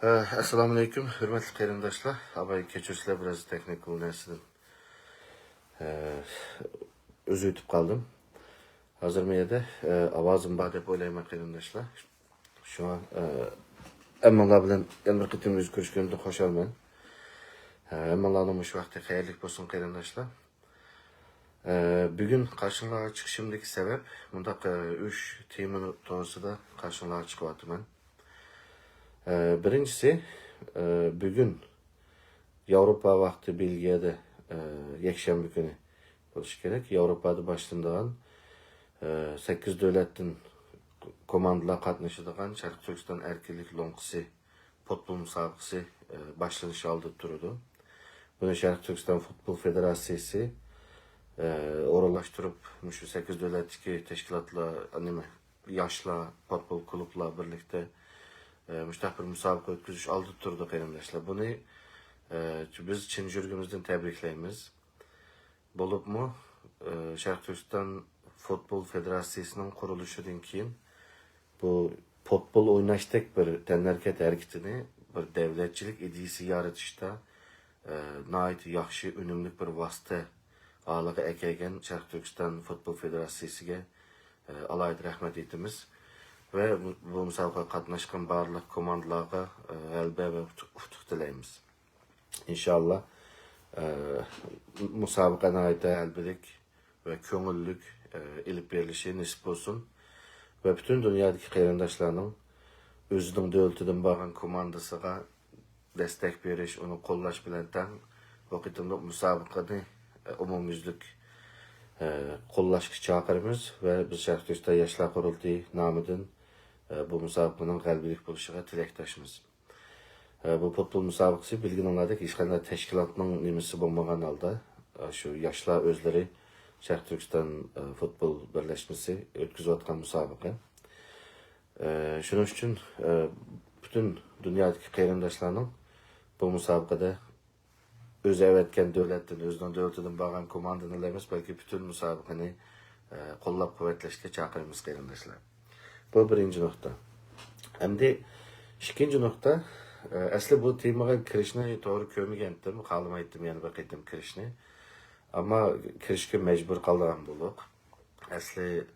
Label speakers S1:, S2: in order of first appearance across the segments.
S1: Assalamu alaikum, hürmetli qarindoshlar. Abay kechirsizlar, biraz texnik narsadan o'zi o'tib qoldim. Hozir menda ovozim bor deb o'ylayman qarindoshlar. Shunga hammalar bilan yana bir qitim yuz ko'rishganda xushalman. Hammalarning shu vaqtda xayrli bo'lsin qarindoshlar. Bugun qarshingizga chiqishimdagi sabab bundaq 3 tema to'g'risida qarshingizga chiqyapman. Birincisi, bugün Avrupa vakti Belgiyada yakshanba kuni bo'lishi kerak. Yevropada başlangan 8 davlatdan komandalar qatnashadigan Sharq Turkiston erkinlik lo'nqisi futbol musobaqasi boshlanish oldi turdi. Buni Sharq Turkiston Futbol Federatsiyasi o'rinlashtirib, shu 8 davlatdagi tashkilotlar, yoshlar, futbol klublar birlikda müştaq bir müsabaqa ötküzüş aldı turdu qarindoshlar. Bunu biz Çin jürgümüzden təbriklaymiz. Bolup mu Sharq Turkiston Futbol Federatsiyasının quruluşundan keyin bu futbol oynaşdek bir tənərkət hərəkətini bir devletçilik ideyası yaratışda nəhayət yaxşı, önümlük bir vasitə alığı əkəyən Sharq Turkiston Futbol Federatsiyasiga alayda rəhmət etimiz. Ve bu müsabaqaga qatnaşqan barlıq komandalarga g'alaba ve utuq tilaymiz. İnşallah musabaqa nəhayət əlbəlik ve köngüllük elib berilişi nisib olsun ve bütün dünyadaki qarindoshlarning özünün dövlətindən bağlan komandasına destek beriş, onu qollash bilan tang vaqtında musabaqani umumyüzlük qollashga chaqiramiz ve biz Sharq Turkiston Yoshlar Qurultiyi nomidan bu müsabaqanın qalbilik bo'lishig'a tilakdoshmiz. Bu futbol müsabaqasi bilgininglardek hech qanday tashkilotning nimasi bo'lmagan holda shu yoshlar o'zlari Sharq Turkiston futbol birlashmasi o'tkazayotgan musobaqa. Shuning uchun bütün dünyadagi qarindoshlarning bu musobaqada o'zi avatgan davlatdan, o'zining davlatidan bo'lgan komandani emas, balki bütün musobaqani qo'llab-quvvatlashga chaqiramiz qarindoshlar. Bu birinci nokta. Hem de ikinci nokta, asli bu temaga kirishni to'g'ri ko'rmagandim, qalmaydim yani bir qitim kirishni. Ama kirishga majbur qolgan bo'ldik. Asli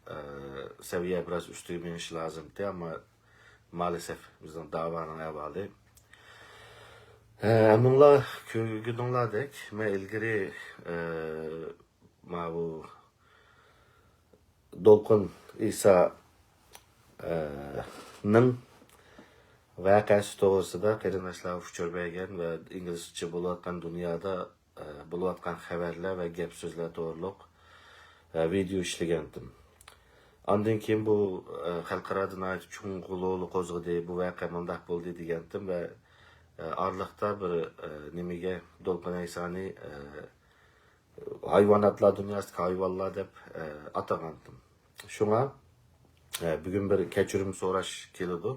S1: seviye biraz üstüge binishi lozimdi, ama maalesef bizning da'voning avvali. Bunlar ko'rganinglardek, men ilgari bu Dolqun İsa vaqasi to'g'risida qarindoshlar uchur bergan va inglizcha bo'layotgan dunyoda bo'layotgan xabarlar va gap so'zlar to'g'riliq video ishlagandim. Ondan keyin bu xalqaro cho'ng'uloli qo'zg'adi, bu voqea mundaq bo'ldi degandim va orliqda bir nimaga Dolqun Aysani hayvonotlar dunyosidagi hayvonlar deb atagandim. Shunga bugün bir kechirim so'rash keladi.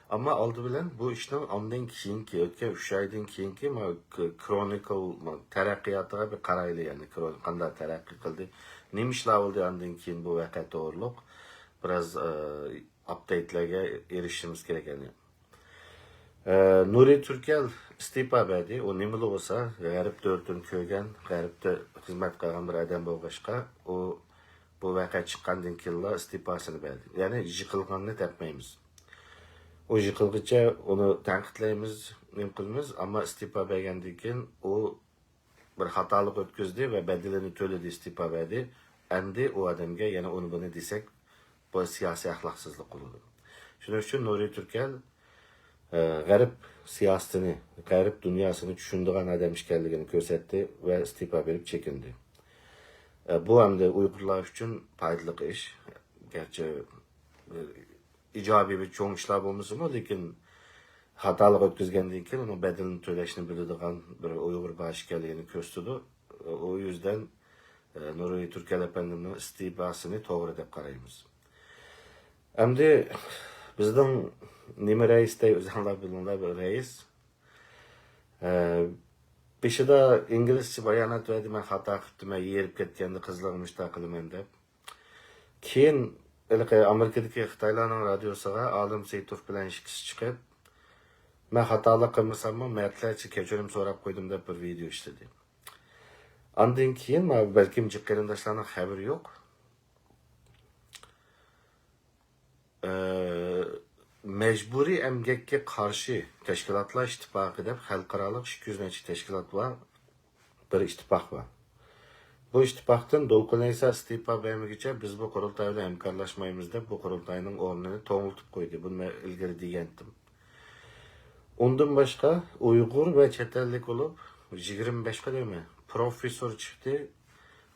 S1: Ama oldi bilan bu ishning ondan keyingi o'tgan 3 oydan keyingi Chronicle taraqqiyotiga bir qarayli, yani qanday taraqqiy qildi, nima ishlar bo'ldi ondan keyin bu voqea to'g'riliq biraz update'larga erishishimiz kerak yani. Nuri Turkel istifa berdi. O nimali bo'lsa, g'arb davlatini ko'rgan, g'arbda xizmat qilgan bir odam bo'lg'achqa, o bu voqea chiqqandan keyin istifosini berdi. Ya'ni yiqilganini topmaymiz. O yiqilguncha uni tanqidlaymiz, nima qilamiz, ammo istifa bergandan keyin u bir xatolik o'tkazdi va bedelini to'ladi, istifa berdi. Endi u odamga yana uni buni desak, bu siyosiy axloqsizlik bo'ladi. Shuning uchun Nuri Turkel g'arb siyosatini, g'arb dunyosini tushunadigan odam ekanligini ko'rsatdi va istifa berib chekindi. Bu hamda Uyg'urlar uchun foydali ish. Gerçi ijobiy bir cho'ng ishlar bo'lmasa-mu, lekin xatolik o'tkazgandan keyin uni bedelini to'lashni biladigan bir Uyg'ur bosh ekanligini ko'rsatdi. O yüzden Nuri Turkel efendimning istifosini to'g'ri deb qaraymiz. Hamda bizning nima raisday o'zinglar bilinglar, bir rais Beşida İngilizce bayonot verdi, men xato qildim, men yerib ketganda qizlarga mushtaq qilaman deb. Keyin Amerikadagi Xitoylarning radiosiga Olim Seyitov bilan ikki kishi chiqib, Men hatalık qilmasamman, mətlərçi kechirim so'rab qo'ydim deb bir video ishladim. Andan keyin balkim jiq qarindoshlarning xabari yo'q. Mecburi emgekке karşı teşkilatlar ittifakı deb xalqarалық 200 neçə teşkilat var, bir ittifak var. Bu ittifaktan Dolqunaysa istifa vermegiçe biz bu kurultayla hemkarlaşmayımız deb bu kurultayning o'rnini to'ngiltib qo'ydi. Bunu ilgari degandim. Ondan başka Uygur ve chet ellik olup 25 qadami professor chiqdi.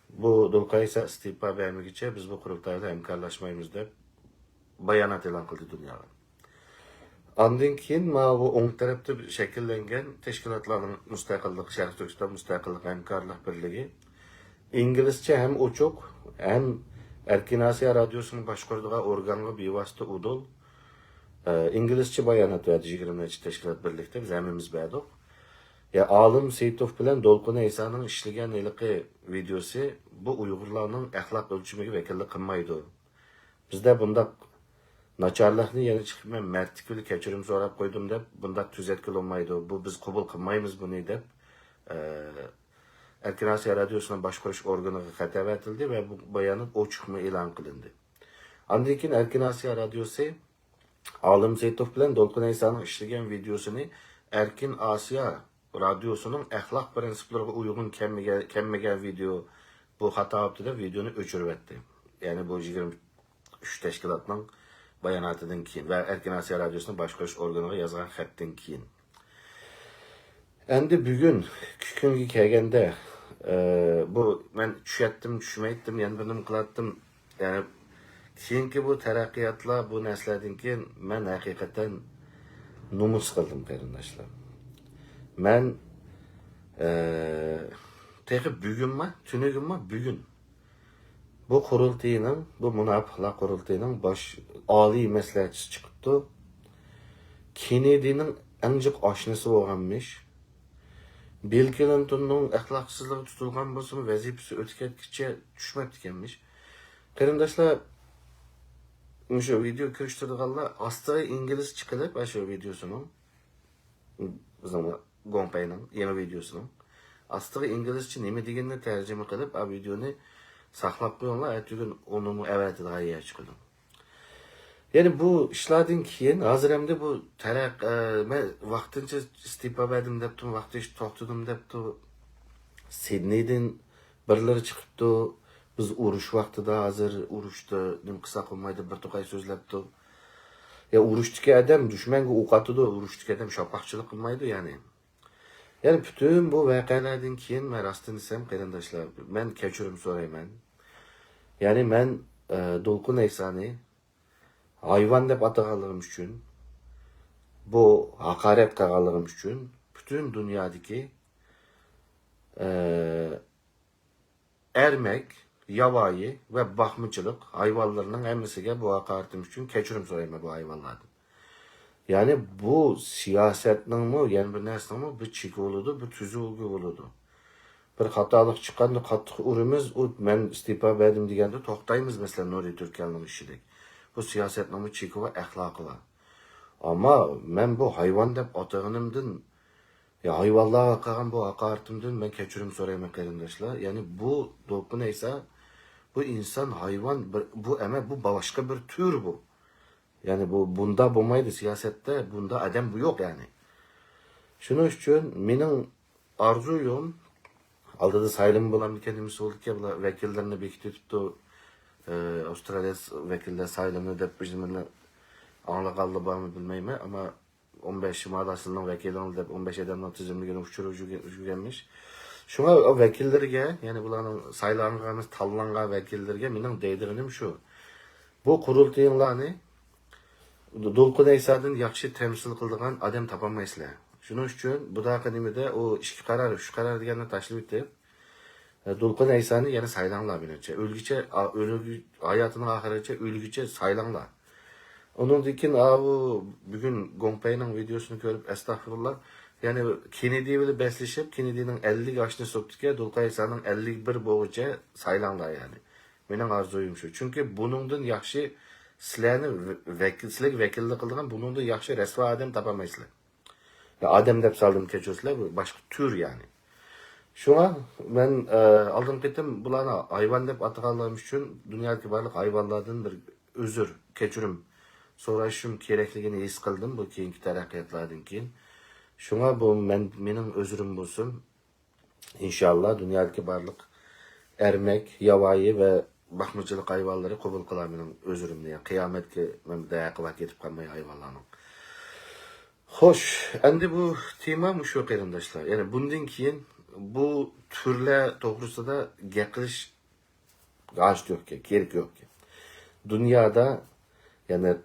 S1: Bu Dolqunaysa istifa vermegiçe biz bu kurultayla hemkarlaşmayımız deb bayonot e'lon qildi dunyoga. Andan keyin bu o'ng tarafda shakllangan tashkilotlarning mustaqillik, Sharq Turkiston mustaqillik hamkorlik birligi İngilizce hem uçuk hem Erkin Asiya Radyosu'nun başkurduğu organı bevosita udul İngilizce bayonot verdi 20 neçə teşkilat birlikte biz hemimiz verdik. Ya Alim Seyitov bilen Dolqun İsa'nın işleyen ilki videosu bu Uygurlarning ahlak ölçümüge vekillik qilmaydi. Bizde bunda Naçarlıqni yana chiqib men mərtlikli kechirim so'rab qo'ydim deb bunda tuzatkil olmaydi. Bu biz qabul qilmaymiz buni deb Erkin Asiya Radyosu'nun başqurish organiga xabar etildi ve bu bayonot ochiqmi e'lon qilindi. Andan keyin Erkin Asiya Radyosu Alim Seyitov bilan Dolqun İsa'nın ishlagan videosini Erkin Asiya Radyosu'nun ahlak prinsiplariga uygun kelmagan video bu xato olibdi deb videoni o'chirib etdi. Yani bu 23 teşkilatning bayonotidan keyin ve Erkin Asiya Radyosu'nun başqurish organiga yozgan xatdan keyin. Endi bugun kunga kelganda bu men tushmaydim, yana bir nima qilatdim. Yani keyingi bu taraqqiyotlar, bu narsalardan keyin men haqiqatan numus qildim qarindoshlar. Men texi bugunmi, tunugimi bugun bu qurultayning, bu munofiqlar qurultayning oliy maslahatchisi chiqibdi. Kennedy'ning anjiq oshnasi bo'lganmish. Bill Clinton'ning axloqsizligi tutilgan bo'lsa, vazifasi o'tgangacha tushmabdi ekanmish. Qarindoshlar, o'sha video ko'rishtirganlar astiga ingliz chiqilib, o'sha videosini bizning Gompayning yeni videosini astiga inglizcha nima deganini tarjima qilib, bu videoni saqlab qo'yinglar, ertaga uni avatida chiqadi. Yani bu işlerden keyin hozir hamda bu men vaqtincha istifa berdim debdim, vaqtincha to'xtadim debdi. Sidneydan birlari chiqibdi. Biz urush vaqtida hozir urushda nim qilsa qilmaydi bir to'qay so'zlabdi. Ya urushdagi odam dushmanga o'q otadi, urushdagi odam shoqoqchilik qilmaydi yani. Yani bütün bu voqealardan keyin men rostini desam qarindoshlar, men kechirim so'rayman. Yani men Dolqun İsa'ni hayvan deb atağanlığım üçün, bu hakaret qilganligim üçün bütün dünyadaki ermek, yavayı ve bakmacılık hayvanlarının hemmisiga bu hakaretim üçün kechirim so'rayman bu hayvanlardan. Yani bu siyasetning mi, yani bir narsaning mi bir cheki bo'ladi, bir tuzugi bo'ladi. Bir xatolik chiqqanda qattiq urimiz, men istifa berdim deganda to'xtaymiz, masalan, Nuri Turkiyaning ishidek. Bu siyasetning cheki va axloqi var. Ama men bu hayvan deb atağanımdan, ya hayvanlarga qilgan bu haqoratimdan men kechirim so'rayman qarindoshlar. Yani bu Dolqun İsa, bu insan hayvan, bu ama bu boshqa bir tür bu. Yani bu bunda bo'lmaydi siyosatda, bunda adam bu yo'q yani. Shuning uchun mening orzuyim oldida saylim bo'lan ekanimiz bo'ldi-ki, bular vakillarni bekitibdi. Avustraliya vekiller sayılımını deb bizimle anlaqallı barmı bilmeyme ama 15 Şimal Asılı'nın vekilini deb 15 adamdan tizimligini uçurup jürgenmiş. Şuna o vekillerge, yani buların saylanğanız tallanğan vekillerge mening deydiğim şu. Bu qurultaylarni Dolqun İsa'dan yaxshi temsil qiladigan adam topolmaysizlar. Shuning uchun bu daqiqa nimada o ishki qarar, shu qarar deganni tashlab etib Dolqun İsa'ni yana saylanglar menimcha. Hayatının ahirigacha o'lgicha saylanglar. Ondan keyin bugün Gompayning videosunu ko'rib astag'firullah, yani Kennedy bilan beslashib, Kennedy'ning 50 yoshni so'qdiga, Dolqun İsa'ning 51 bo'yicha saylanglar yani. Mening orzuyim shu. Chunki buningdan yaxshi sizlarni vakillik qilgan buningdan yaxshi rasvo odam topolmaysizlar. Ya adam dep saldım keçirsizler, bu başka tür yani. Şuna ben aldım ketim bulana hayvan dep atağanlarım üçün dünyadaki barlık hayvanlardan bir özür, keçirim, soraşım kerekligini his kıldım bu keyinki terakkiyatlardan keyin. Şuna bu menin özürüm bulsun. İnşallah dünyadaki barlık ermek, yavayı ve bakmacılık hayvanları kabul kılar menin özürüm diye. Kıyametki men dayakıva ketip kalmayı hayvanlarının. Hoş, endi bu tema şu qarindoshlar. Yani bundan keyin bu türler to'g'risida gapirish g'asht yo'q, kerak yo'q. Dünyada yani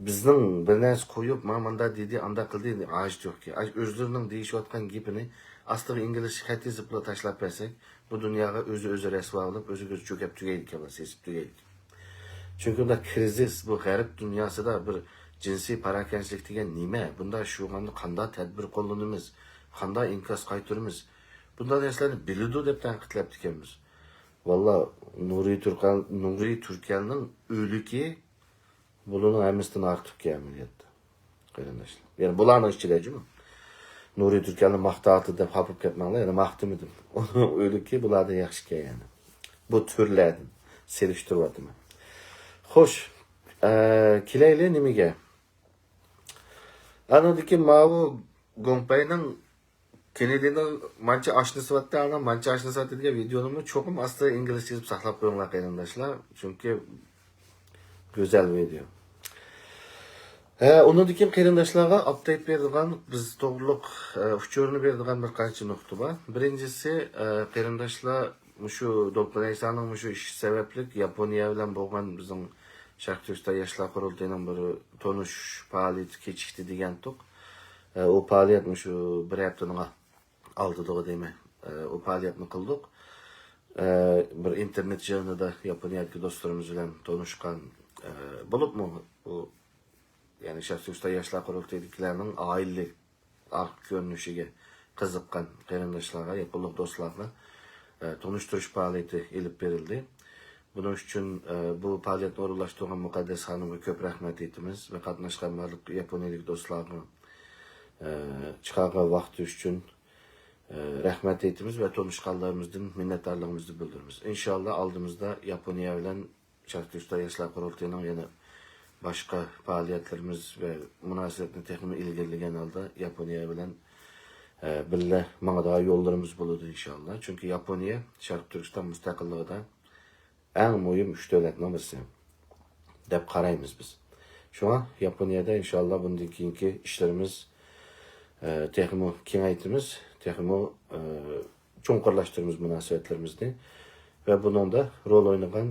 S1: bizning bir narsa qo'yib, "Mana dedi, anda qildi" deb g'asht yo'q. O'zlarining deyishayotgan gapini aslida ingliz xat yozib tashlab bersak, bu dunyoga o'zi rasvo olib, o'zi cho'kib tugaydi ekan, sesib tugaydi. Chunki unda krizis bu g'arb dunyosida bir jinsiy parakanchilik degan nima? Bunda shu qanday tadbir qo'llanamiz, qanday inkos qaytaramiz? Bunday narsalarni biladi deb tanqidlab ekanmiz. Valla Nuriy Turkanning o'ligi buning hammasidan ortiq amaliyotda. Qarindoshlar. Yani bularning ichidajimi? Nuriy Turkanni maqtati deb xapib ketmanglar, yana maqtimidim. Uning o'ligi bularda yaxshi yani. Bu turlardan selishtiryapman. Xo'sh, kelayli nimaga? Anadaki mavi Gompay'ның Kennedy'nin mancha aşnısı vattı ana mancha aşnısı vattı diye videonumu çokum aslında İngilizce yazıp saklap koyunlar qarindoshlar. Çünkü güzel video. Onundaki qarindoshlarga update berdigan biz to'g'riliq uchurini berdigan bir qancha nuqta bor. Birinchisi qarindoshlar shu Doktor shu ish sababli Yaponiya bilan bo'lgan bizning Sharq Turkiston yoshlar qurultayining bir tonish faoliyati kechikdi degan to'q. O faaliyatni shu bir haftaning oldida deyman. O faaliyatni qildik. Bir internet jurnalida Yaponiyadagi do'stlarimiz bilan tanishgan bo'libmi? Bu yani Sharq Turkiston yoshlar qurultayidagilarning oilaviy ko'rinishiga qiziqqan qarindoshlarga, yaqinlik do'stlarga tanishtirish faoliyati ilib berildi. Bunun için bu faaliyetni o'rinlashtirgan Muqaddas xonimga ko'p rahmat aytamiz va qatnashgan barliq yaponiyalik do'stlarga chiqargan vaqti uchun rahmat aytamiz va tanishganlarimizdan minnatdorligimizni bildiramiz. İnşallah aldığımızda Yaponiya bilan Sharq Turkiston yoshlar qurultayining yana boshqa faoliyatlarimiz ve munosabatni texnik ilgiligan holda Yaponiya bilan birga mangadigan yo'llarimiz bo'ladi inshaalloh. Chunki Yaponiya Sharq Turkiston mustaqilligida eng muhim 3 davlatning birisi deb qaraymiz biz. Shunga Yaponiyada inshaalloh bundan keyingi ishlarimiz texnik kengaytiramiz, texnik cho'nqirlashtiramiz munosabatlarimizni ve bunun da rol oynagan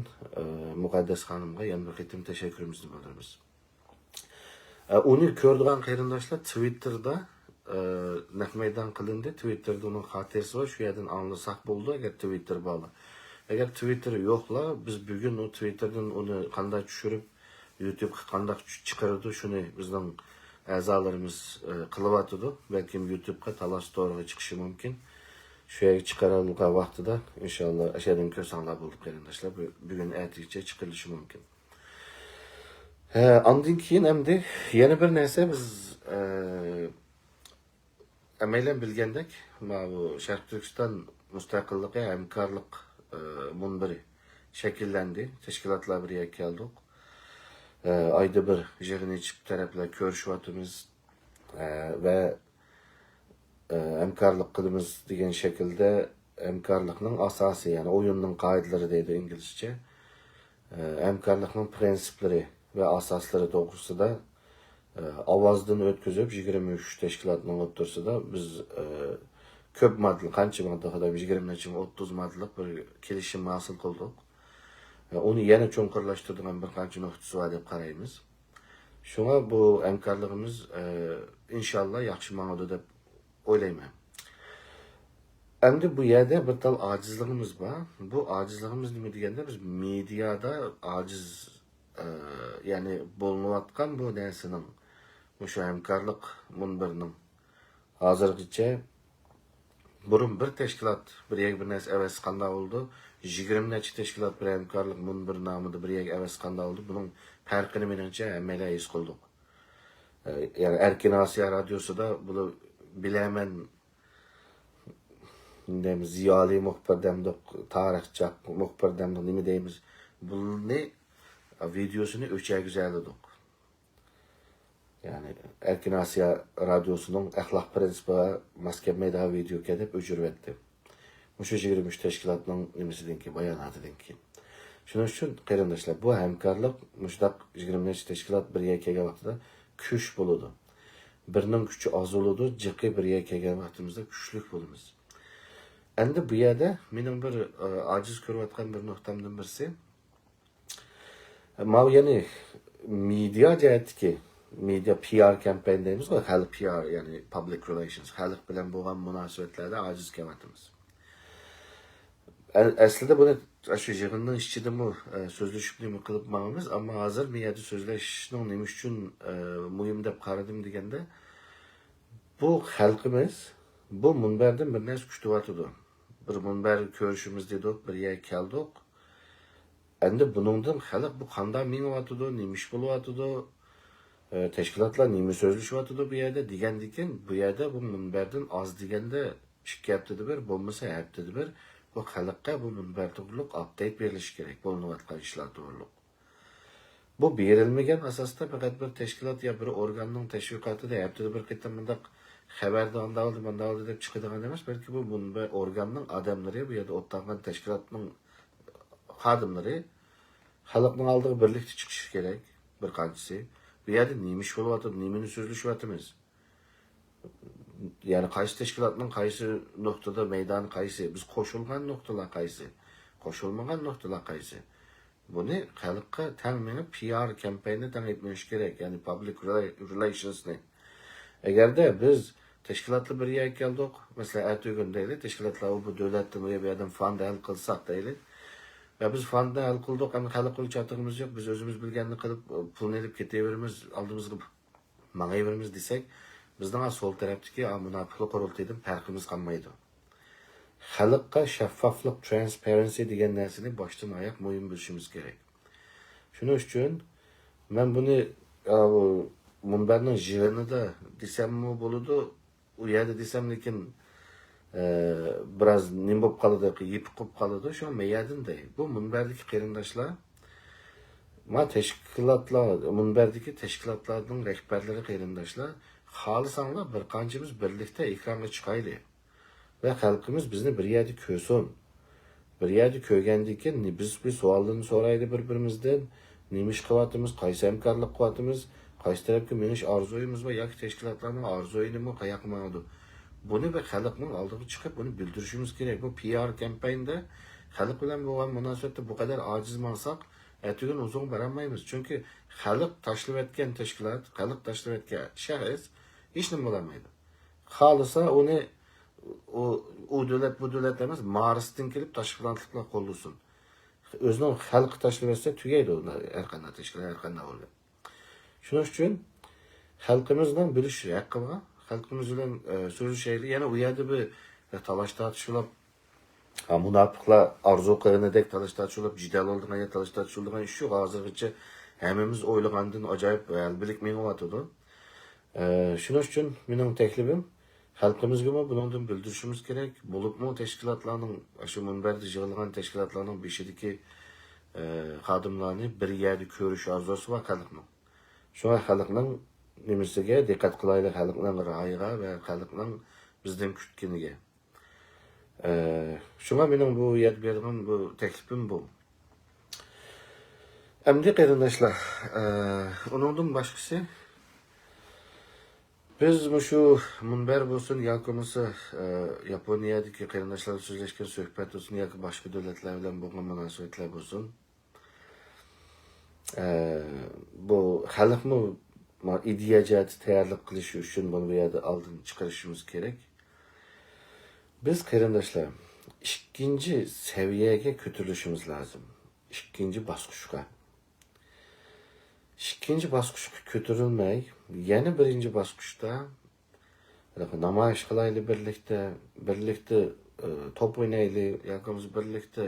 S1: Muqaddas xonimga yana bir qitim tashakkurimizni bildiramiz. Uni ko'rdigan qarindoshlar Twitterda naq maydon qilindi. Twitterda uning xotirasi bor, shu yerdan anglasak bo'ldi agar Twitter bo'la. Agar Twitter yo'qla, biz bugun o Twitterdan uni qanday tushirib, YouTube qanday chiqardi, shuni bizning a'zolarimiz qilyapti. Balkim YouTube'ga talash to'g'ri chiqishi mumkin. Şu yerga chiqarilgan vaqtida inshaalloh ashadan ko'rsanglar bo'ldi qarindoshlar. Bugun ertaga chiqarilishi mumkin. Ondan keyin endi yana bir narsa biz amaylan bilgandek, bu Sharq Turkiston mustaqilligi hamkorlik munbiri shakllandi. Tashkilotlar birga keldik. Ayda bir yig'in ichib taraflar ko'rishyapmiz ve hamkorlik qilamiz degan shaklda hamkorlikning asosi, yani o'yinning qoidalari deydi inglizcha. Hamkorlikning prinsiplari ve asoslari to'g'risida ovozdan o'tkazib 23 tashkilotning o'rtasida biz ko'p modelli, qancha modelda 20-30 modellik bir kelishim hosil qildik. Uni yana cho'nqirlashtiradigan bir qancha nuqtasi bor deb qaraymiz. Shunga bu hamkorligimiz inshaalloh yaxshi ma'noda deb o'ylayman. Endi bu yerda bir tal acizligimiz var. Bu acizligimiz nima deganda biz mediada aciz yani bo'linayotgan bu narsaning o'sha hamkorlik munbirining hozirgacha burun bir tashkilot bir narsa emas qanday oldu, 20 necha tashkilot bir hamkorlik munbiri nomida bir emas qanday oldu, buning farqini menimcha hammalar his qildik. Yani Erkin Asiya radyosida bu bilemen deymiz ziyoli muhbir demdik, tarixçi muhbir demdik, nima deymiz. Bunu videosunu o'chirgizdik. Yani Erkin Asya radyosunun ahlak prensibi mos kelmaydigan video deb o'chirib etdi. Mushu 23 tashkilotning nimasidan keyin bayonotidan keyin. Shuning uchun qarindoshlar, bu hamkorlik mushdaq 23 tashkilot birga kelgan vaqtida kuch bo'ladi. Birning kuchi oz bo'ladi, jiqi birga kelgan vaqtimizda kuchli bo'lamiz. Endi bu yerda mening bir ojiz ko'rayotgan bir nuqtamdan birisi, ya'ni media jihatdagi media PR kampanya deymiz, xalq PR, ya'ni public relations, xalq bilan bo'lgan munosabatlarda ojiz kelyapmiz. Aslida buni shu yig'inning ichidami so'zlashib nima qilib ma'amiz, ammo hozir men yerda so'zlashishning nima uchun muhim deb qaradim deganda, bu xalqimiz bu munbardan bir narsa kutyapti. Bir munbar ko'rishimiz dedik, bir yerga keldik. Endi buningdan xalq bu qanday mingyapti, nima ish bo'lyapti, tashkilotlar nima so'zlashyapti bu yerda degandikin, bu yerda bu munbardan oz deganda 2 haftada bir, bo'lmasa haftada bir bu xalqqa bu munbar to'g'riliq update berilishi kerak, bo'layotgan ishlar to'g'riliq. Bu berilmagan asosda faqat bir tashkilot yo bir organning tashviqotida haftada bir qitim bundaq xabarda oldi deb chiqadigan emas, balki bu munbar organning odamlari, bu yerda o'tgan tashkilotning xodimlari xalqning oldiga birlikda chiqishi kerak, bir qanchasi. Bu yerda nima ish bo'lyapti, nimani so'zlashyapmiz? Yani qaysi tashkilotning qaysi nuqtada maydoni qaysi, biz qo'shilgan nuqtalar qaysi, qo'shilmagan nuqtalar qaysi? Buni xalqqa ta'minlab PR kampaniya tanlaymish kerak, ya'ni public relationsni. Agarda biz tashkilotlar bir yerga keldik, masalan, aytgan deyli, tashkilotlar bu davlatdan bu yerdan fond hal qilsak deyli. Ya biz fondni hal qildik, ama xalqqa chatimiz yo'q, biz o'zimiz bilganini qilib pulni olib ketaveramiz, oldimizga mangayveramiz desak, bizning sol tarafdagi munofiqlik qurultaydan farqimiz qolmaydi. Xalqqa shaffoflik, transparency degan narsani boshdan oyoq muhim bilishimiz kerak. Shuning uchun men buni munbarning yig'inida desammi bo'ladi, u yerda desam, lekin biraz nim bo'lib qoladi, yepib qolib qoladi. Shu meyadinday. Bu munbardagi qarindoshlar, tashkilotlar, munbardagi tashkilotlarning rahbarlari qarindoshlar, xohlasanglar bir qanchamiz birlikda ekranga chiqaylik va xalqimiz bizni bir yerda ko'rsin. Bir yerda ko'rgandan keyin biz savollarni so'raylik bir-birimizdan, nima ish qilyapmiz, qaysi hamkorlik qilyapmiz, qaysi tarafga menish orzuyimiz va yoki tashkilotlarning orzuyini qayoqqa mangdi. Buni bir xalqning oldiga chiqib buni bildirishimiz kerak. Bu PR kampaniyada xalq bilan bo'lgan munosabatda bu qadar ojiz bo'lsak, ertaga uzun borolmaymiz. Chunki xalq tashlayotgan tashkilot, xalq tashlayotgan shaxs hech nima bo'lmaydi. Xohlasa uni u davlat bu davlat emas, Marsdan kelib tashkilotlar qo'llasin. O'zining xalqi tashlayotsa tugaydi har qanday tashkilot, har qanday bo'ladi. Shuning uchun xalqimizdan bilish haqqi bor. Xalqimiz bilan so'zlashaylik. Yana u yerda bir talash tortishib, munofiqlar orzu qilganidek talash tortishib, jidal oldigan, talash tortishilgan ish yo'q. Hozirgacha hammamiz o'ylagandan ajoyib albilik mengyapti. Shuning uchun mening taklifim, xalqimizga bundan bildirishimiz kerak. Bo'libmi tashkilotlarning, shu munbarda yig'ilgan tashkilotlarning beshidagi xodimlarni bir yerda ko'rish orzusi va xalqning. Shunga xalqning nimasiga diqqat qilaylik, xalqning ra'yiga va xalqning bizdan kutganiga. Shunga mening bu yer bergan bu taklifim bu. Endi qarindoshlar, uningdan boshqasi biz shu munbar bo'lsin yoki bo'lmasa Yaponiyadagi qarindoshlar so'zlashgan suhbat bo'lsin yoki boshqa davlatlar bilan bo'lgan munosabatlar bo'lsin, bu xalqni ideya jihati tayyorlik qilish uchun buni bu yerda oldin chiqarishimiz kerak. Biz qarindoshlar ikkinchi saviyaga ko'tarilishimiz lozim. Ikkinchi bosqichga. Ikkinchi bosqichga ko'tarilmay, yana birinchi bosqichda namoyish qilaylik birlikda top o'ynaylik, yoki birlikda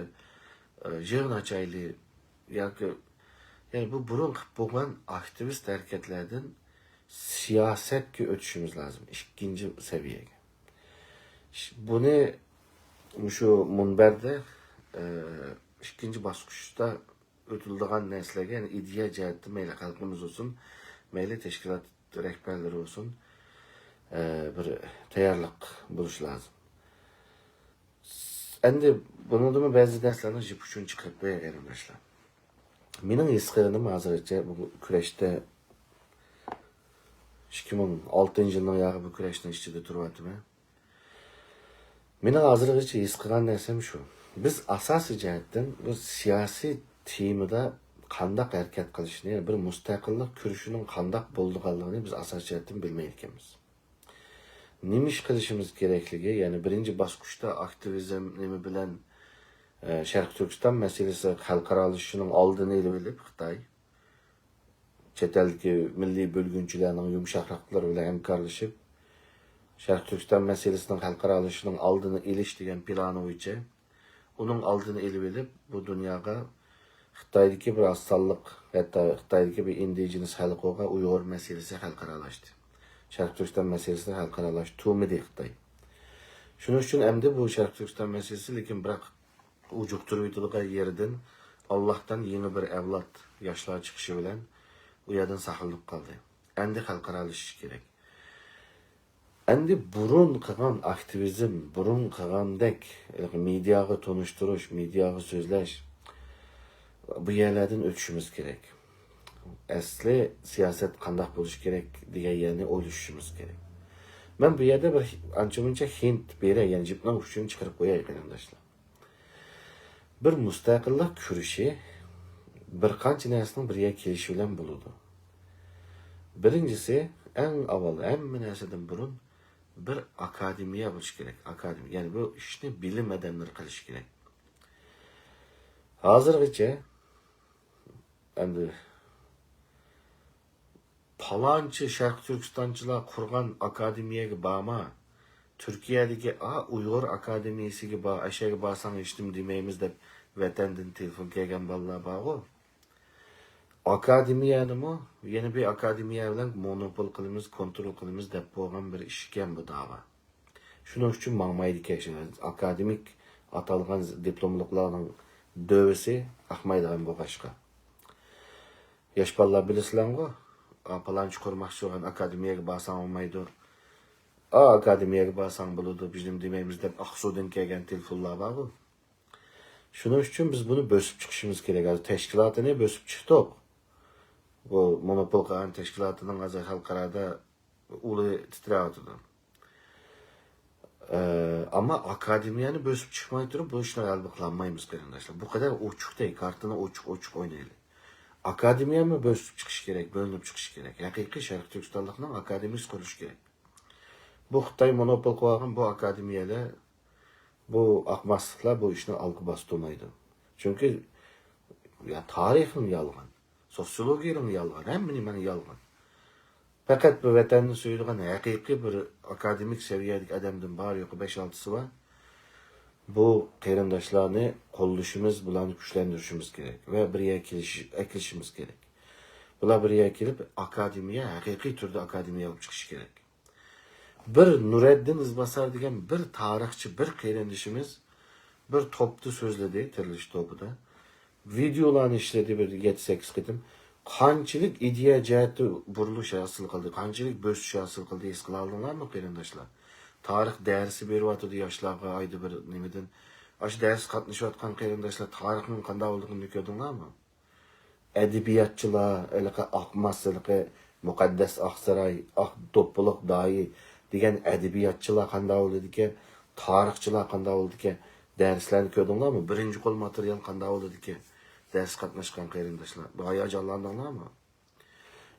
S1: yig'in ochaylik, yoki yani bu burun qilib bo'lgan aktivist harakatlardan siyasetke ötüşümüz lazım. İkinci seviyege. Bunu şu munberde ikinci basqışta ötüldüğün neslige, yani ideya cihette meyle halkımız olsun, meyle teşkilat rehberleri olsun, bir tayarlık buluş lazım. Endi bunu da mı bazı derslerden jip üçün çıkıp koya gelinmişler. Menin iskırınım hazırca bu küreşte 2006 yılının yağı bu küreşten işçide turvatım. Menin hazırlıkça iskıran nersem şu. Biz asası cihetten bu siyasi timida kandak hareket kılışını, yani bir müstakillik kürüşünün kandak bolduğunu biz asas cihetten bilmeyikemiz. Nimiş kılışımız gerekligi, yani birinci basqışta aktivizmini bilen Şərq Türkistan meselesi halkaralaşışının aldığını ele bilip Xitay, çeteldeki milli bölgünçülerinin yumuşaklıkları ile hemkarlaşıp Şərq Türkistan meselesinin halkaralaşışının aldığını eliş degen planı boyunca onun aldığını ele bilip bu dünyaya Xitay'daki bir assallık, hatta Xitay'daki bir indigenous halkıga Uyghur meselesi halkaralaştı. Şərq Türkistan meselesi halkaralaştı. Tuğmedi Xitay. Şunun için emdi bu Şərq Türkistan meselesi, lekin bırak ucukturuyduğu yerden Allah'tan yeni bir evlat yaşlığa çıkışı bilen u yerden saklanıp kaldı. Endi halkaralaşış gerek. Endi burun kılan aktivizm, burun kılandek medyaga tonuşturuş, medyaga sözleş bu yerlerden ötüşümüz gerek. Asli siyaset kandak buluş gerek diye yerine oluşuşumuz gerek. Ben bu yerde bir ançımınca hint bere, yani cipten uçuşunu çıkarıp koyayım arkadaşlar. Bir müstakillik kürüşü bir qancha narsaning birga kelishi bilan bo'ladi. Birincisi, en avval, hamma narsadan burun bir akademiya bo'lishi kerak. Akademiya, ya'ni bu ishni bilim odamlari qilishi kerak. Hozirgacha endi palonchi Sharq Turkistonchilar qurgan akademiyaga borma, Turkiyadagi Uyg'ur akademiyasiga bor, ashaga borsang eshitdim demaymiz deb vatandan telefon kelgan bolalar bor-ku. Akademiyani mi, yeni bir akademiya bilan monopol qilamiz, kontrol qilamiz deb bo'lgan bir ish ekan bu da'vo. Shuning uchun mangmaydi ekan. Akademik atalgan diplomliklarning dövisi ahmaydigan bo'lg'ashqa. Yosh bolalar bilasizlarmi? Palanchi qurmoqchi bo'lgan akademiyaga borsang olmaydi. Akademiyaga borsang bo'ladi, bizim demaymiz deb Aqsudan kelgan telefonlar bor-ku. Shuning uchun biz buni bosib chiqishimiz kerak. Tashkilotini bosib chiqdik. Bu monopol qilgan tashkilotining hozir xalqarada uli titrayotdi. Ama akademiyani bosib chiqmay turib bu ishni g'alaba qilolmaymiz qarindoshlar. Bu qadar ochiqday, kartini ochiq o'ynaylik. Akademiyani bosib chiqish kerak, bo'linib chiqish kerak. Haqiqiy Sharq Turkistonlikning akademiyasi qurish kerak. Bu Xitoy monopol qilgan bu akademiyalar, bu aqmasliklar bu ishni olqi bostirmaydi. Chunki ya tarixim yolg'on, sotsiologiyam yolg'on, hamma yolg'on. Fakat bu vatanni suydigan haqiqiy bir akademik seviyadagi odamdan bor yo'q 5-6'sı var. Bu qarindoshlarni qo'llashimiz, bularni kuchlantirishimiz kerak va birga kelishimiz kerak. Bular birga kelib akademiya, haqiqiy turda akademiya bo'lib chiqishi kerak. Bir Nureddin Izbasar degan bir tarixchi, bir qarindoshimiz bir topda so'zladi, tirilish topida. Videolarni ishladi bir 7-8 qitim. Qanchalik ideya jihati burilish hosil qildi, qanchalik bo'sish hosil qildi, his qila oldinglarmi qarindoshlar? Tarix darsi beryapti yoshlarga oyda bir nimadan. Ash dars qatnashayotgan qarindoshlar tarixning qanday bo'lganini ko'rdinglarmi? Adabiyotchilar, Aqmasliqi, Muqaddas Aqsaray, To'ppoliq Doyi degan adabiyotchilar qanday bo'ldi, tarixchilar qanday bo'ldi, darslarni ko'rdinglarmi? Birinchi qo'l material qanday bo'ldi, ders qatnashgan qarindoshlar. Bu hayajonlandinglarmi?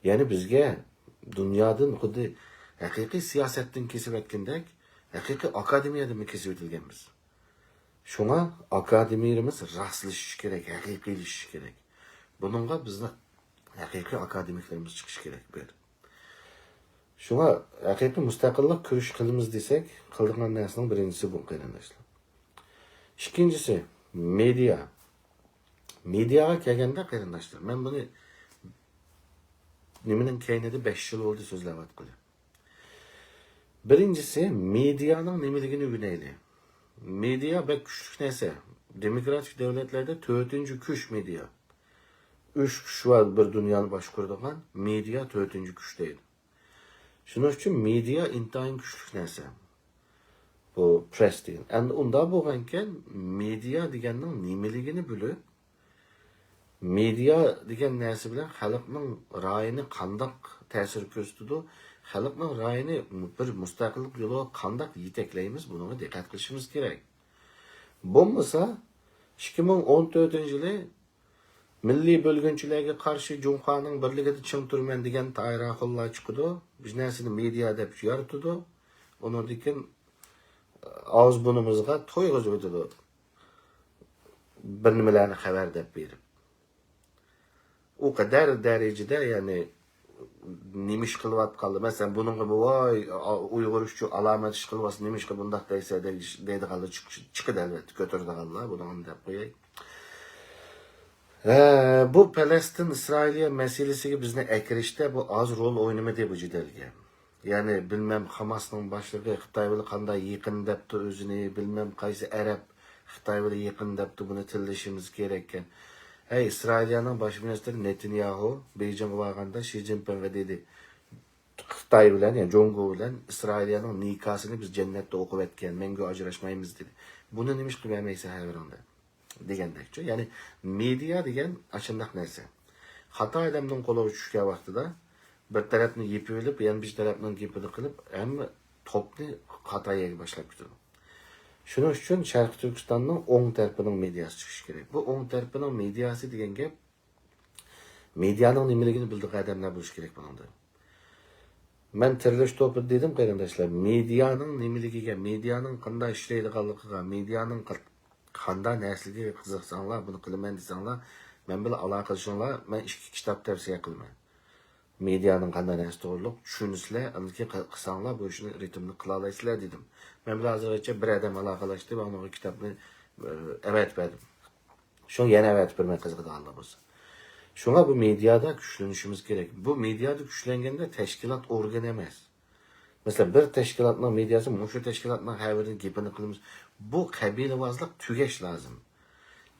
S1: Ya'ni bizga dunyodan xuddi haqiqiy siyosatdan kesib o'tgandek, haqiqiy akademiyadan kesib o'tilganmiz. Shunga akademiyamiz rastlashishi kerak, haqiqiylashishi kerak. Buningga bizni haqiqiy akademiklarimiz chiqishi kerak bu yerda. Shunga haqiqiy mustaqillik kurish qilamiz desak, qiladigan narsaning birinchisi bu qarindoshlar. Ikkinchisi media. Mediaga kelganda qarindoshlar, men buni nimenin keynedi 5 yıl oldu sözlevat kılı. Birincisi, medyanın nimeligini güneyli. Medya bek küçük neyse. Demokratik devletlerde 4. küş medya. 3 küş var bir dünyanı başkurduğun, medya 4. küş değil. Şunun için medya intayın küçük neyse. Bu press deyin. Yani onda boğanken medya degenin nimeligini bülü, medya degen nersi bilen halkның rayını kandak tesir köstüdü, halkның rayını bir müstakillik yolu kandak yetekleyimiz, bunu dikkat kılışımız gerek. Bolmasa 2014 yılı milli bölgünçülüğe karşı Cumhurbaşkanı'nın birliğinde çıng turmen degen tayraxullar çıkıdı. Biz nesini medya dep yaratıdı. Onu diken ağız bunumuzga toyguz ötüdü. Bir nimelerni haber dep berip. O kadar derecede yani nimiş kılvat kaldı. Mesela bunun gibi vay Uygur işçi alamet iş kılvası nimiş ki bundak deyse deydi kaldı çıkıdı elbette götürdü kaldı. Bunu da koyayım. Bu Palestin İsrailiye meselesi gibi bizne ekirişte bu az rol oynamadı bu cidelge. Yani bilmem Hamas'ın başlığı Xitay bilan qanday yaqin depti özünü, bilmem qaysi Arab Xitay bilan yaqin depti, bunu tillashimiz kerakkan. Hey, İsrailiyanın baş ministri Netanyahu Beijing'e varganda Xi Jinping'e dedi. Xitay bilan, yani Jongo bilan İsrailiyanın nikahını biz cennette okup etken, mengü ajrashmaymiz dedi. Bunu nimiş qilmaysa hayronda degandekçi. Yani media degen açındaq narsa. Xata adamning qo'liga tushgan vaqtida bir tarafni yepib olib, yana bir tarafdan yepini qilib, hamma topni Xatoyga boshlab ketadi. Shuning uchun Sharq Turkistonning o'ng tarafining mediasi chiqishi kerak. Bu o'ng tarafining mediasi degan gap medianing nimaligini bildiq odamlar bo'lishi kerak buningda. Men tirilish to'pi dedim qarindoshlar, medianing nimaligiga, medianing qanday ishlaydiganligiga, medianing qanday narsaga qiziqsanglar, buni qilaman desanglar, men bilan aloqa qilishinglar, men 2 kitob tavsiya qilman. Medianing qanday narsa to'g'riliq tushunishlar, aniki qilsanglar bu ishni ritmni qila olasizlar dedim. Men bilan hozirgacha bir odam aloqalashdi va uni kitobni avatmadim. Shu yana avat bermay qiziqadiganlar bo'lsa. Şuna bu medyada güçlenişimiz gerek. Bu medyada güçlengende teşkilat organ emas. Mesela bir teşkilatın medyası, şu teşkilatın haberini gepini kılımız. Bu kabilevazlık tügeş lazım.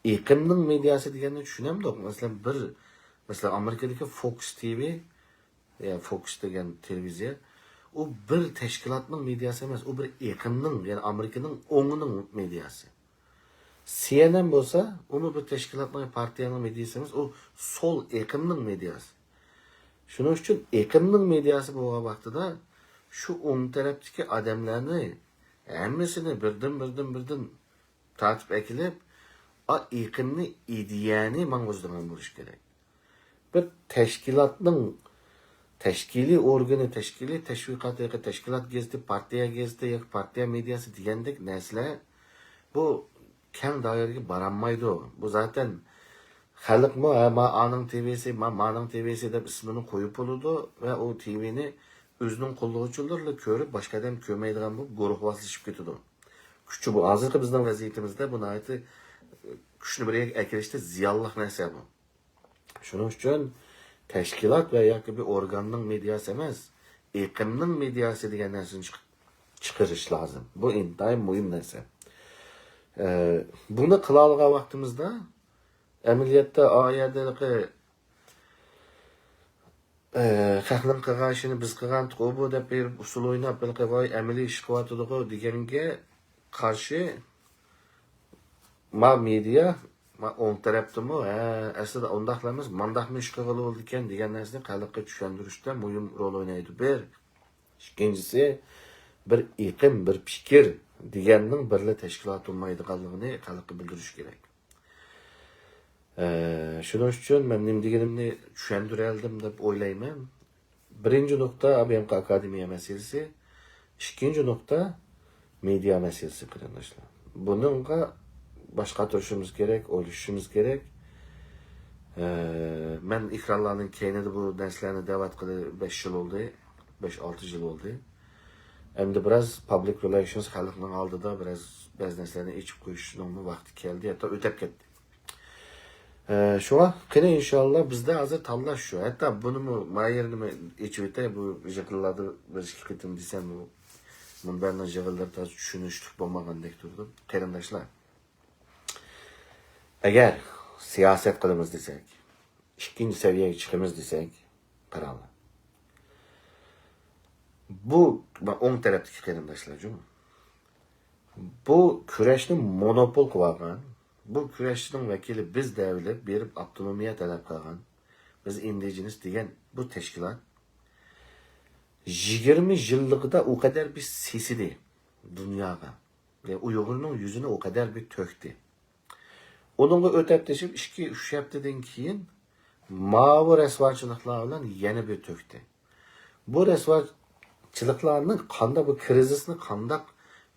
S1: İkimnin medyası diyenini düşünem de mesela Amerika'daki Fox TV, yani Fox degen televizyon, o bir teşkilatın medyası emas, o bir ikimnin, yani Amerika'nın onunun medyası. CNN bo'lsa, uni bir tashkilotning partiyaning medyasi emas, u sol eqimning medyasi. Shuning uchun eqimning medyasi bo'lgan vaqtida shu o'ng tarafdagi odamlarni hammasini birdan tartib ekilib, a eqimni ideyani mang'uzdigan bo'lish kerak. Bir tashkilotning tashkiliy organi, tashkiliy tashviqot yoki tashkilot gezdi, partiya gezdi yoki partiya medyasi degandek narsalar bu keng doiraga baranmaydi. Bu zaten xalq mı, ma'aning TV'si, ma'aning TV'si deb ismini qo'yib bo'ladi va u TV'ni o'zining qo'llovchilari ko'rib, boshqa odam ko'rmaydigan bo'lib, guruhvoslashib ketadi. Kuchi bu. Hozirgi bizning vaziyatimizda buni aytib kuchni bir akirishda ziyonli narsa bu. Shuning uchun tashkilot va yoki bir organning medyasi emas, eqimning medyasi degan narsani chiqarish lozim. Bu intayin muhim narsa. Bunu qila olgan vaqtimizda amaliyotda oyadagi xalqning qilgan ishini biz qilgan bu deb berib usul o'ynab voy amaliy ish qilyotidi deganga qarshi ma media ma o'ng tarafdimi, aslida undaq emas, mandaqmi ish qilib bo'ldi ekan degan narsani xalqqa tushuntirishda muhim rol o'ynaydi. Bir. Ikkinchisi bir iqim, bir fikr deganning birla tashkilot bo'lmaydiganligini xalqqa bildirish kerak. Shuning uchun men nim deganimni tushuntiraldim deb o'ylayman. Birinchi nuqta ABMK akademiya masalasi, ikkinchi nuqta media masalasi qarindoshlar. Buningga boshqa turishimiz kerak, o'ylashimiz kerak. Men ekranlarning keynida bu darslarni da'vat qilib 5 yil oldi, 5-6 yil oldi. Endi biraz public relations xalqning oldida biraz ba'zi narsalarni ichib qo'yishning vaqti keldi, hatto o'tib ketdi. Şuna kine inşallah bizde hazır tanlaş şu. Hatta bunu mu mayerini mi içivete bu jıkılladı bir şirketim desem bu bundan jıkıllar da düşünüştük bolmagandek durdu. Qarindaşlar. Eğer siyaset kılımız desek, ikinci seviyeye çıkımız desek, paralı. Bu 10 tarafdaki qarindaşlar cümle. Bu küreşni monopol kılagan, bu küreşçinin vekili biz devlet berip avtonomiya talep kılgan, biz indigenous degan bu teşkilat 20 yıllıkta o kadar bir sesidi dünyaya ve Uygur'un yüzüne o kadar bir töktü. Onunla ötepleşip 2-3 haftadan keyin mavi resvarçılıklar bilan yana bir töktü. Bu resvarçılıklarning qanday bu krizisni qanday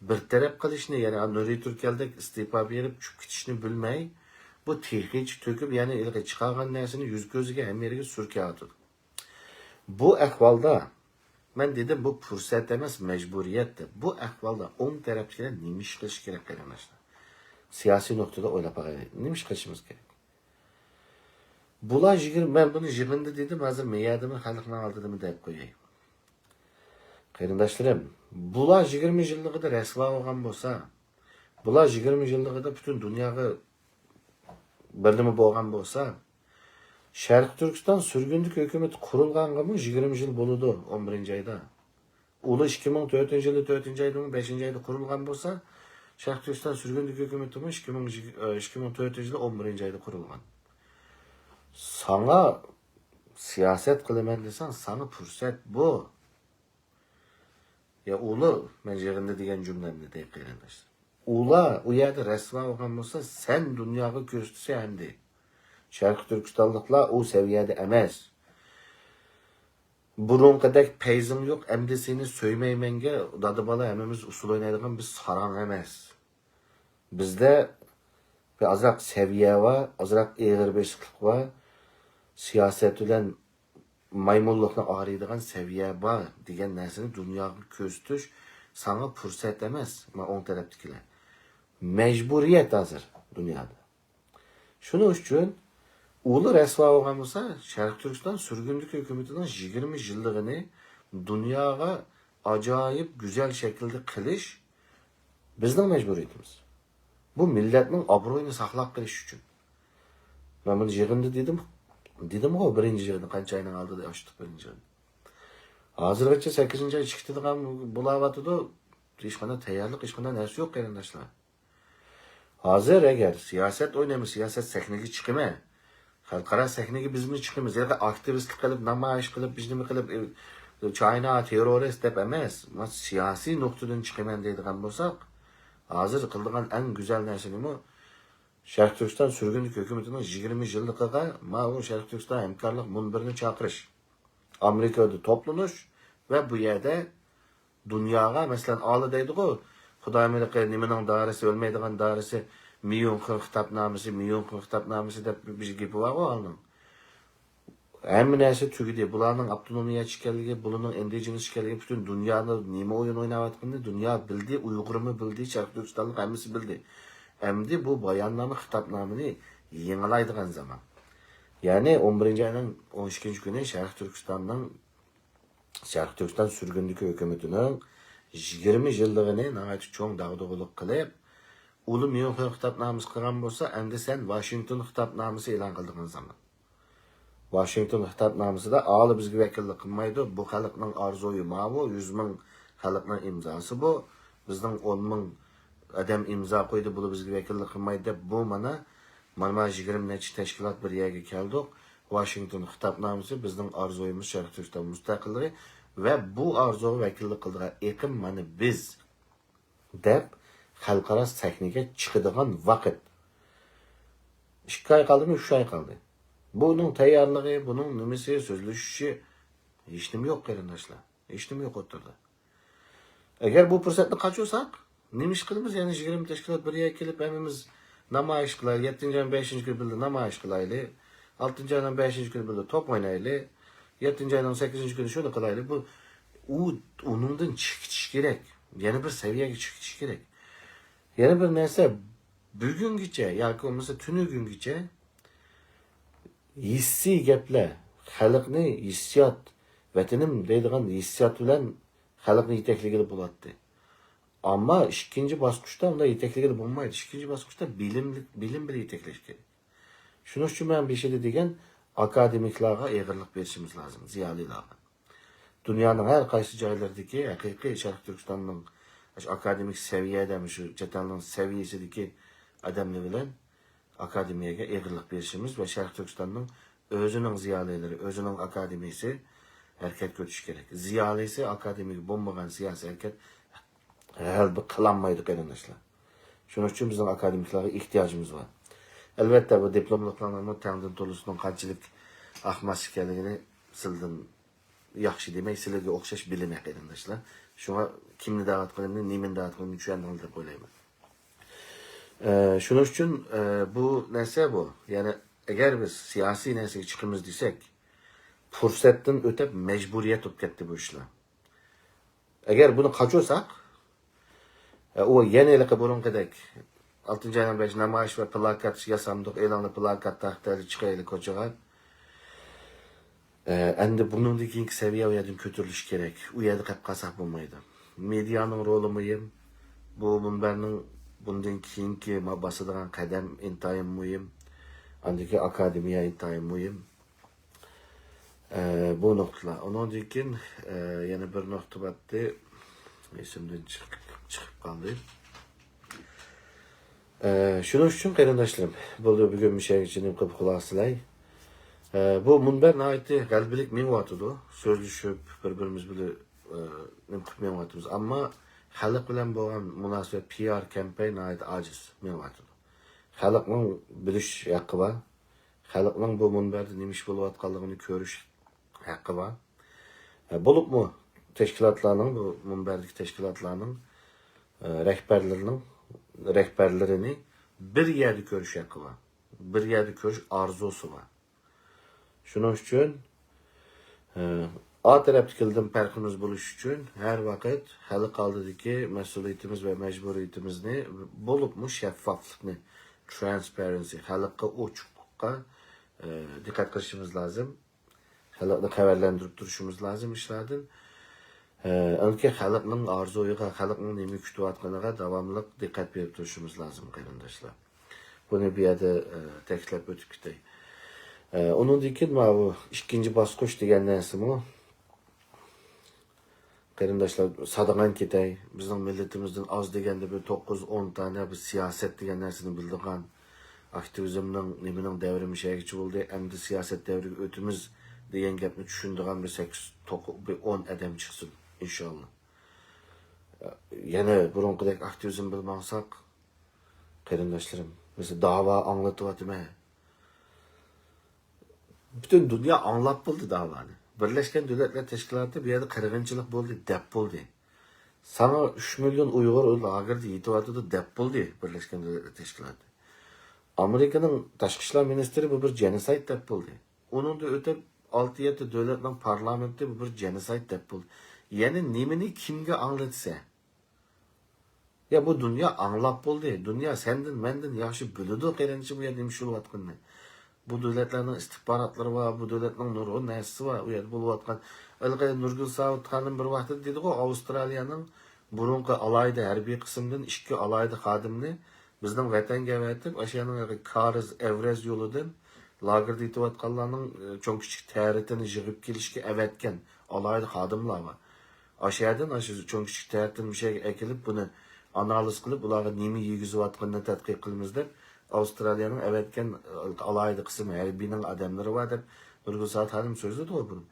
S1: bir taraf qilishni, ya'ni Nuriy Turkiyadek istifa berib tushib ketishni bilmay, bu texnik töküp yani ilg'i chiqargan narsani yuz ko'ziga hammaga surkayotdi. Bu ahvolda ben dedim bu fursat emas, mecburiyettir. Bu ahvolda 10 tarafdagilar nima ish qilish kerak qarindoshlar? Siyosiy nuqtada o'ylab qaraylik. Nima ish qilishimiz kerak? Bular ben bunu yig'indi dedim, hozir meyadimi xalqning oldidami deb qo'yay. Qarindoshlarım, bular 20 yilligida rasvo bo'lgan bo'lsa, bular 20 yilligida butun dunyoga birnima bo'lgan bo'lsa, Sharq Turkiston surgunlik hukumat qurilganga 20 yil bo'ldi 11-oyda. Ulu 2004-yili 4-oyda 5-oyda qurilgan bo'lsa, Sharq Turkiston surgunlik hukumati 2004-yili 11-oyda qurilgan. Sana siyaset qilaman desan, sana fursat bu. Ya ulu men yig'indi degan jumlamni deb qarindoshlar. Ula u yerda rasvo bo'lgan bo'lsa, sen dunyoga ko'rsatsa endi. Sharq Turkistonliklar o seviyede emas. Burunqadek peyzim yok, endi seni söymeymenge, dadı bala hemimiz usul oynaydıgan biz saran emas. Bizde bir azrak seviye var, azrak eğirbeşlik var, siyaset bilen maymunlukla ağrıydıgan seviye var degen narsani dunyoga ko'rsatish sana fursat emas. Ma on tarafdagilar. Mecburiyet hazır dünyada. Şunun uchun Ulu rasvo bo'lgan bo'lsa, Sharq Turkiston surgunlik hukumatining 20 yilligini dunyoga ajoyib go'zal shaklda qilish bizning majburiyatimiz. Bu millatning obro'yini saqlab qolish uchun. Men buni yig'indi dedim. Dedim-ku birinchi yig'ini qancha oyning oldida ochdik birinchi yig'ini. Hozirgacha 8-oy chiqdigan bo'layotdi. Hech qanday tayyorlik, hech qanday narsa yo'q qarindoshlar. Hozir agar siyosat o'ynaymiz, siyosat sahnaga chiqma. Xalqaro sahnaga biz mi chiqamiz? Yoki aktivistlik qilib, namoyish qilib, bijnimi qilib, China terrorist deb emas, siyosiy nuqtadan chiqaman deydigan bo'lsak, hozir qildigan eng go'zal narsa nima? Sharq Turkiston surgunlik hukumatining 20 yilligiga ma'lum Sharq Turkiston hamkorlik munbirini chaqirish. Amerikada to'planish va bu yerda dunyoga, masalan, oli deydi-ku, Xudoyimga nimaning dorisi o'lmaydigan dorisi milyon kitapnamesi, milyon kitapnamesi de bir gibi var o anın. Hem neresi tügüdü. Bularının avtonomiya çıkarlığı, bularının indigenous çıkarlığı, bütün dünyanın nime oyun oynavatını dünya bildi, Uygur'umu bildi, Sharq Turkiston'lık hemisi bildi. Hem de bu bayanlama kitapnamını yenilaydıgan zaman. Yani 11. ayının 12. günü Sharq Turkiston sürgünlük hükümetinin 20 yıllığını nahayet çoğun dağdığılık kılıp, Ulu München kitapnamesi qilgan bo'lsa, endi sen Washington kitapnamesi e'lon qildigan zaman. Washington kitapnamasida ali bizga vakillik qilmaydi. Bu xalqning orzuyi ma'bu, 100 ming xalqning imzosi bu. Bizning 10 ming odam imzo qo'ydi, bu bizga vakillik qilmaydi deb bu mana 20 necha tashkilot bir yerga keldik. Washington kitapnamesi bizning orzuyimiz Sharq Turkiston mustaqilligi va bu orzuga vakillik qildigan eqim mana biz deb xalqaro sahnaga chiqadigan vaqt. 2 oy qaldimi, 3 oy qoldi. Bunun tayyorligi, bunun nimasi, so'zlashishi hech nima yo'q qarindoshlar. Hech nima yo'q o'tirdi. Agar bu fursatni qochirsak, nima ish qilamiz? Ya'ni 20 tashkilot bir yerga kelib, hamimiz namoyish qilaylik, 7-oyning 5-kuni birga namoyish qilaylik, 6-oyning 5-kuni birga top o'ynaylik, 7-oyning 8-kuni shuni qilaylik. Bu uningdan chiqish kerak. Yana bir saviyaga chiqish kerak. Yana bir narsa bugungacha yoki bo'lmasa tuni kungacha hissiy gaplar, xalqni hissiyot, vatanim deydigan hissiyot bilan xalqni yetakligida bo'ladi. Ammo ikkinchi bosqichda unda yetakligida bo'lmaydi. Ikkinchi bosqichda bilim bilan yetaklash kerak. Shuning uchun men beshida degan akademiklarga eg'irlik berishimiz lozim, ziyolilarga. Dunyoning har qaysi joylaridagi haqiqiy Sharq Turkistonning akademik saviyada, shu chetalning saviyasidagi odamlar bilan akademiyaga eg'irlik berishimiz va Sharq Turkistonning o'zining ziyolilari, o'zining akademiyasi harakat ko'rish kerak. Ziyolisi akademik bo'lmagan siyosiy harakat hal qilolmaydi qarindoshlar. Shuning uchun bizning akademiklarga ehtiyojimiz bor. Albatta bu diplomliklarning ta'min to'lisining qanchalik ahmas ekanligini sizdan yaxshi demay, sizlarga o'xshash bilaman qarindoshlar. Shunga kimni da'vat qilimni, nimani da'vat qilimni tushundingiz deb o'ylayman. Shuning uchun bu narsa bu. Ya'ni agar biz siyosiy narsaga chiqamiz desak, fursatdan o'tib majburiyat bo'lib ketdi bu ishlar. Agar buni qochosak, o yenilikqa burunqidek 6-5 namoyish va plakat yasamdiq, e'lonli plakat taxtali chiqaylik ko'chaga. Endi bundan keyingi saviya u yerdan ko'tarilish kerak. U yerda qolib qolsak bo'lmaydi. Medianing roli muhim. Bu munbarning bundan keyingi bosadigan qadam intayin muhim. Andiki akademiya intayin muhim. Bu nuqtalar. Ondan keyin yana bir nuqta batdi. Esimdan chiqib qoldi. Shuning uchun qarindoshlarim, bo'ldi bugun mishaychining qilib xulosalay. Bu munbar nihoyatda qalbilik menyotidu, so'zlashib, bir-birimiz bilan nim qilib menyotimiz. Ammo xalq bilan bo'lgan munosabat PR kampaniya nihoyat ojiz menyotidu. Xalqning bilish haqqi bor. Xalqning bu munbarda nima ish bo'layotganligini ko'rish haqqi bor. Bo'libmi tashkilotlarning, bu munbardagi tashkilotlarning rehberlerini bir yerda ko'rish haqqi bor. Bir yerda ko'rish orzusi bor. Shuning uchun o tarafdagi farqimiz bo'lish uchun har vaqt xalq oldidagi mas'uliyatimiz va majburiyatimizni bo'libmi shaffoflikni, transparency, xalqqa ochiqlikqa diqqat qilishimiz lozim. Xalqni xabarlantirib turishimiz lozim ishlardan. Anki xalqning orzuiga, xalqning nima kutayotganiga davomli diqqat berib turishimiz lozim qarindoshlar. Buni bu yerda ta'kidlab o'tib ketay. Onun keyin bu ikkinchi bosqich degan narsami? Qarindoshlar, sadagan ketay. Bizning millatimizdan oz deganda bir 9-10 tane bir siyosat degan narsani bildigan, aktivizmning nimaning davri mishagichi bo'ldi, endi siyosat davriga o'timiz degan gapni tushundigan bir 8-10 odam chiqsin inshaalloh. Yana burunqidek aktivizm bilmasak, qarindoshlarim, biz da'vo anglatyapman. Bütün dünya anlap buldu davani. Birleşken Devletler Teşkilatı bir yerde kırgınçılık buldu, dep buldu. Sana 3 milyon Uygur lagerdi yetivatıda dep buldu Birleşken Devletler Teşkilatı. Amerika'nın Taşkışlar Ministeri bu bir genocide dep buldu. Onun da öte 6-7 devletlerin parlamenti bu bir genocide dep buldu. Yani nimini kimge anlatsa. Ya bu dünya anlap buldu. Dünya senden menden yaxşı bülüdü qeyrençi bu yerden şu vatqınını. Bu devletlerin istihbaratları var, bu devletlerin nuru nesi var, o yerde buluvatkan. Ilgay Nurgül Savut Hanım bir vakti dedi ki, Avustralya'nın burunqı alayda, her bir kısımdan 2 alayda xadimni bizden vatan gevetip, aşağının Kariz, Evrez yoludan lagerda itivatkanlarının çok küçük təritini jığıp gelişki evetken alayda xadimlar var. Aşağıdan çok küçük təritin bir şey ekilip bunu analiz kılıp, bunlara nimi yigizvatkanını tədqiq kılımızdır. Avustralya'nın evetken alaydı kısmı, harbinin adamları var deb Nurgül Saat Hanım sözü de o bunun.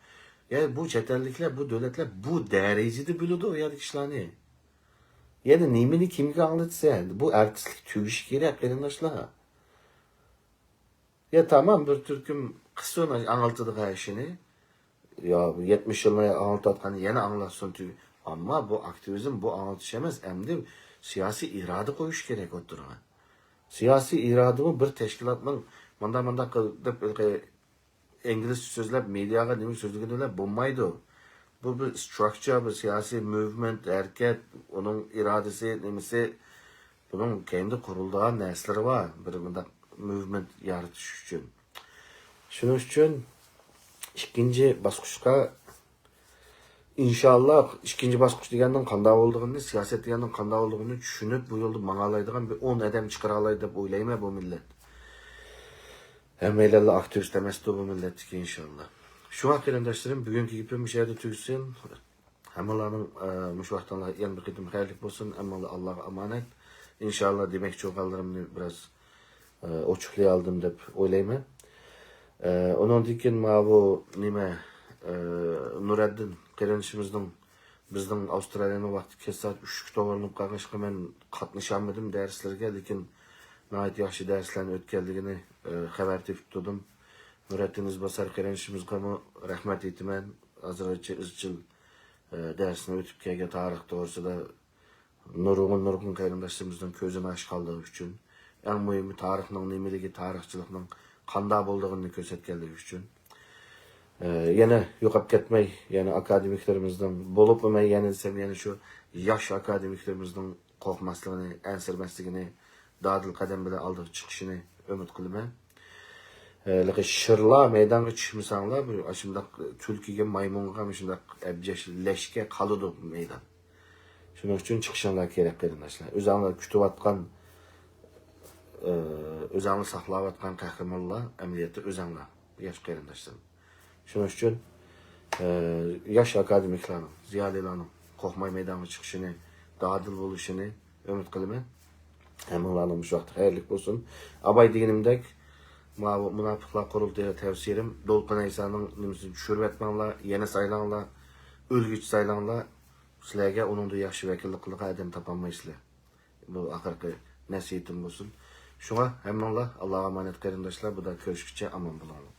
S1: Yani bu çetellikler, bu devletler bu derecede bilirdi o yerdeki işlerini. Yani nimini kimge anlatsa yani, bu artistlik tüyüş gerek arkadaşlar. Ya tamam bir Türk'üm kısa anlatıdık her işini. Ya 70 yılına anlatatkanı yine anlatsın tüyü. Ama bu aktivizm bu anlatışamaz. Hem de siyasi irade koyuş gerek o duruma. Siyasi iradımı bir teşkilatın manda qilib İngiliz sözlep mediaga nima sözlüğünde bulmaydı. Bu bir structure, bir siyasi movement, hareket, onun iradesi, nimisi bunun kendi kurulduğu nesleri var. Bir bunda movement yaratış için. Şunun üçün ikinci basqışqa inşallah ikinci basqış degenden qanday olduğunu, siyaset degenden qanday olduğunu düşünüp bu yolda mağalaydigan bir 10 adam çıkara alay deb oylayman bu millet. Hemmeyle aktivist demesi bu milletki inşallah. Şu qarindaşlarım bugünkü gipim şehirde tüksün. Hammalarning mush vaqtdan yana bir qitim xayrlik bo'lsin. Amma Allohga emanet. İnşallah demek çoğallarımni biraz ochiqlay oldim deb o'ylayman. Ondan keyin mana bu nima Nuriddin qarinishimizning bizning Avstraliyaning vaqti kesat 3 to'g'rilanib qolishga men qatnashaolmadim darslarga, lekin nihoyat yaxshi darslarni o'tganligini xabar tepib turdim. Nuriddin Izbasar qarinishimizga rahmat aytaman. Hozircha izchil dersini o'tib kelgan tarix to'g'risida nurg'un qarindoshimizning ko'zini ochib qoldirib uchun, eng muhimi tarixning nimaligi, tarixchilikning qanday bo'lganligini ko'rsatganligi uchun. Yana yo'qolib ketmay, yana akademiklerimizden bolup ömey yana desem yana şu yosh akademiklerimizden qo'rqmasligini, ansirmasligini, dadil qadam bilan oldiga chiqishini umid qilaman. Lekin shirlar maydonga tushmasanglar, bu shundoq tulkiga, maymunga, shundoq abjashlashga qoladi maydon. Shuning uchun chiqishinglar kerak qarindoshlar. O'zinglar kutayotgan, o'zingni saqlayotgan qahramonlar amaliyotda o'zinglar, yosh qarindoshlar. Şunun için yaş akademiklerin, ziyalilerin korkmay meydana çıkışını, dadil oluşunu ümit kılıman. Hem onların şu vakti hayırlık olsun. Abay degenimdek, münafıklar kurulduğu tavsiyem, Dolkun Aysa'nın nimesini düşürüp etmenler, yeni sayılanlar, ölgüç sayılanlar, sizlerge onun da yaxşı vekillik kılıqa adam tapanmaysızlar. Bu akırkı nasihatim olsun. Şuna hem Allah'a emanet qarindoshlar, bu da görüşkice aman bulalım.